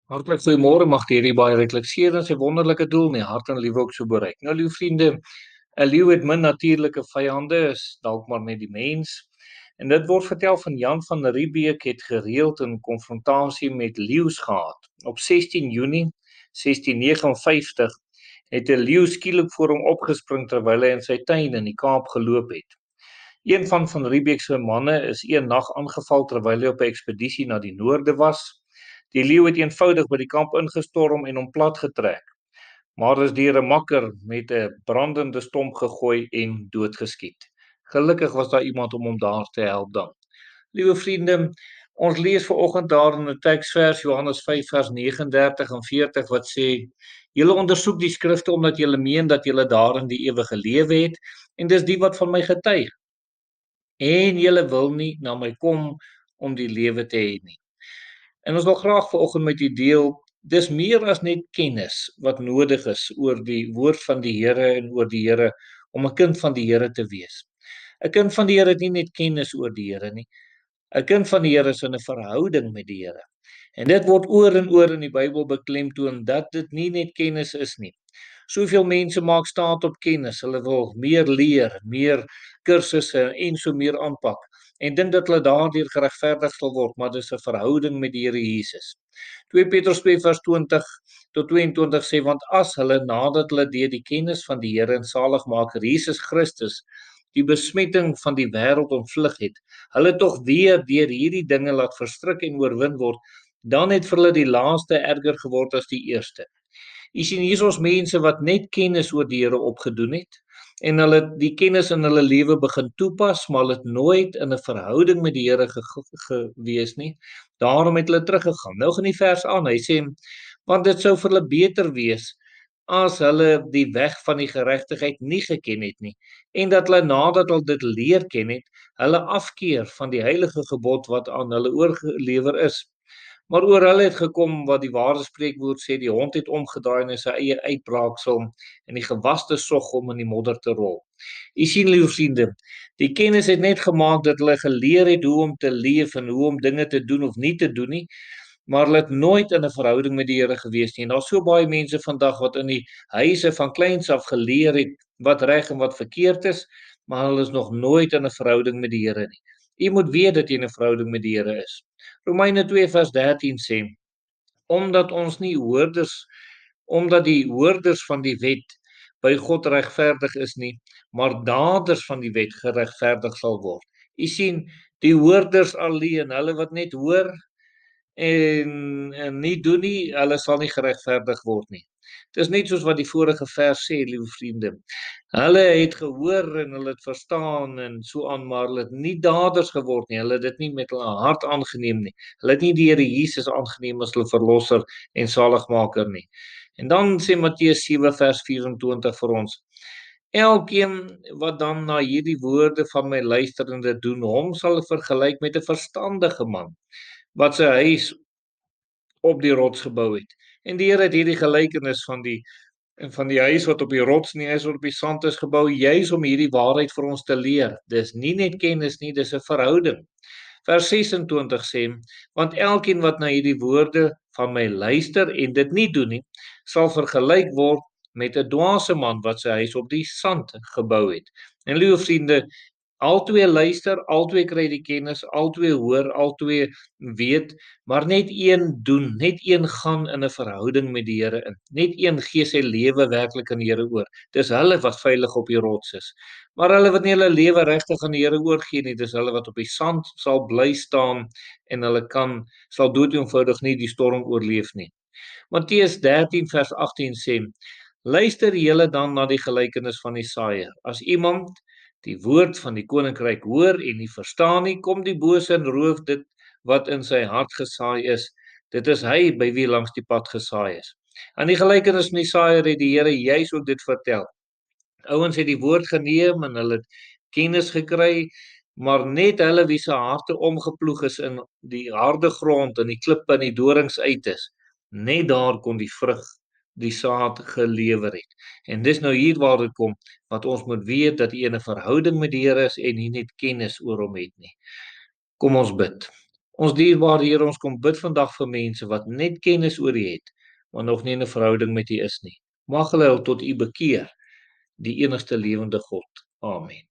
Hartlik goeiemôre, mag die Here baie ryklik seën in sy wonderlike doel en hart en liewe ook so bereik. Nou liewe vriende, 'n leeu het min natuurlike vyande, is dalk maar net die mens. En dit word vertel van Jan van Riebeeck het gereeld 'n konfrontasie met leeu's gehad. Op 16 Junie 1659 het 'n leeu skielik voor hom opgespring terwyl hy in sy tuin in die Kaap geloop het. Een van Riebeeck se manne is een nag aangeval terwyl hy op 'n ekspedisie na die noorde was. Die leeu het eenvoudig by die kamp ingestorm en hom platgetrek, maar is deur 'n makker met 'n brandende stomp gegooi en doodgeskiet. Gelukkig was daar iemand om hom daar te help dan. Liewe vriende, ons lees vanoggend daar in 'n teksvers Johannes 5 vers 39 en 40 wat sê: "Julle ondersoek die skrifte omdat julle meen dat julle daarin die ewige lewe het, en dis die wat van my getuig. En julle wil nie na my kom om die lewe te hê nie." En ons wil graag vanoggend met u deel, dis meer as net kennis wat nodig is oor die woord van die Here en oor die Here om 'n kind van die Here te wees. 'n Kind van die Here het nie net kennis oor die Here nie. 'n Kind van die Here is in 'n verhouding met die Here. En dit word oor en oor in die Bybel beklemtoon dat dit nie net kennis is nie. Soveel mense maak staat op kennis. Hulle wil meer leer, meer kursusse en so meer aanpak en dink dat hulle daardeur geregverdig sal word, maar dis 'n verhouding met die Here Jesus. 2 Petrus 2 vers 20 tot 22 sê: "Want as hulle nadat hulle deur die kennis van die Here en Saligmaker Jesus Christus die besmetting van die wêreld ontvlug het, hulle tog weer deur hierdie dinge laat verstrik en oorwin word, dan het vir hulle die laaste erger geword as die eerste." Jy sien hier is ons mense wat net kennis oor die Here opgedoen het en hulle die kennis in hulle lewe begin toepas, maar hulle het nooit in 'n verhouding met die Here gewees nie. Daarom het hulle teruggegaan. Nou gaan die vers aan. Hy sê: "Want dit sou vir hulle beter wees as hulle die weg van die geregtigheid nie geken het nie, en dat hulle nadat hulle dit leer ken het, hulle afkeer van die heilige gebod wat aan hulle oorgelewer is. Maar oor hulle het gekom wat die ware spreekwoord sê: die hond het omgedraai in sy eie uitbraaksel en die gewaste sog om in die modder te rol." U sien, liewe vriende, die kennis het net gemaak dat hulle geleer het hoe om te leef en hoe om dinge te doen of nie te doen nie, maar hulle het nooit in 'n verhouding met die Here gewees nie. En daar's so baie mense vandag wat in die huise van kleins af geleer het wat reg en wat verkeerd is, maar hulle is nog nooit in 'n verhouding met die Here nie. U moet weet dat jy in 'n verhouding met die Here is. Romeine 2 vers 13 sê: "Omdat ons nie hoorders omdat die hoorders van die wet by God regverdig is nie, maar daders van die wet geregverdig sal word." U sien, die hoorders alleen, hulle wat net hoor en nie doen nie, hulle sal nie geregverdig word nie. Dis net soos wat die vorige vers sê, liewe vriende. Hulle het gehoor en hulle het verstaan en so aan, maar hulle het nie daders geword nie. Hulle het dit nie met hulle hart aangeneem nie. Hulle het nie die Here Jesus aangeneem as hulle verlosser en saligmaker nie. En dan sê Matteus 7 vers 24 vir ons: "Elkeen wat dan na hierdie woorde van my luister en dit doen, hom sal ek vergelyk met 'n verstandige man wat sy huis op die rots gebou het." En die Here het hierdie gelykenis van die huis wat op die rots nie is, wat op die sand is gebou, juis om hierdie waarheid vir ons te leer. Dis nie net kennis nie, dis 'n verhouding. Vers 26 sê: "Want elkeen wat na hierdie woorde van my luister en dit nie doen nie, sal vergelyk word met 'n dwaase man wat sy huis op die sand gebou het." En liewe vriende, albei luister, albei kry die kennis, albei hoor, albei weet, maar net een doen, net een gaan in 'n verhouding met die Here in. Net een gee sy lewe werklik aan die Here oor. Dis hulle wat veilig op die rots is. Maar hulle wat nie hulle lewe regtig aan die Here oorgee nie, dis hulle wat op die sand sal bly staan en hulle sal doodeenvoudig nie die storm oorleef nie. Matteus 13 vers 18 sê: "Luister julle dan na die gelykenis van die saaiër. As iemand die woord van die koninkryk hoor en nie verstaan nie, kom die bose en roof dit wat in sy hart gesaai is. Dit is hy by wie langs die pad gesaai is." Aan die gelykenis van die saaiër het die Here juis ook dit vertel. Ouens het die woord geneem en hulle het kennis gekry, maar net hulle wie se harte omgeploeg is in die harde grond en die klippe en die dorings uit is, net daar kon die vrug, die saad gelewer het. En dis nou hier waar dit kom, wat ons moet weet dat jy in 'n verhouding met die Here is en nie net kennis oor hom het nie. Kom ons bid. Ons dierbare Here, ons kom bid vandag vir mense wat net kennis oor U het, maar nog nie in 'n verhouding met U is nie. Mag hulle tot U bekeer, die enigste lewende God. Amen.